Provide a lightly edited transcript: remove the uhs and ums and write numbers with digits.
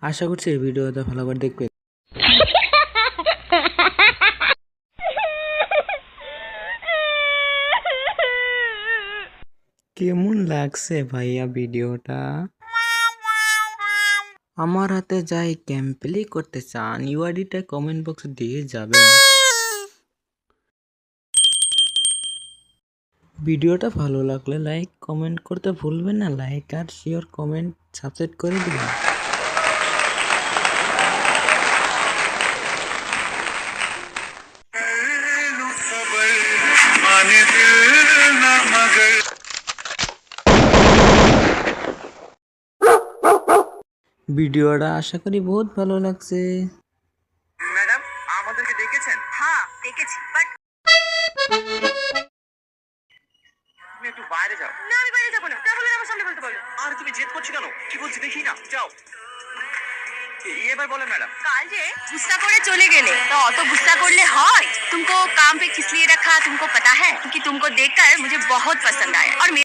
আশা করছি এই ভিডিওটা ভালো করে দেখবে। কেমন লাগছে ভাইয়া ভিডিওটা? আমার হাতে যাই গেম প্লে করতে চান ইউআইডিটা কমেন্ট বক্সে দিয়ে যাবেন। ভিডিওটা ভালো লাগলে লাইক কমেন্ট করতে ভুলবেন না। লাইক আর শেয়ার কমেন্ট সাবস্ক্রাইব করে দিবেন। ভিডিওটা আশা করি বহুত ভালো লাগছে। ম্যাডাম আমাদেরকে দেখেছেন? হ্যাঁ দেখেছি, বাট তুমি একটু বাইরে যাও। না আমি বাইরে যাবো না, তাহলে আমার সামনে বলতে বলো। আর তুমি জেদ করছো কেন? কি বলছি দেখি না, যাও। এবার বলেন ম্যাডাম। কাল যে गुस्सा করে চলে গেলে, तो অত गुस्सा করলে হয়? तुमको काम पे किस लिए रखा तुमको पता है? क्योंकि तुमको देखकर मुझे बहुत पसंद आया और मेरे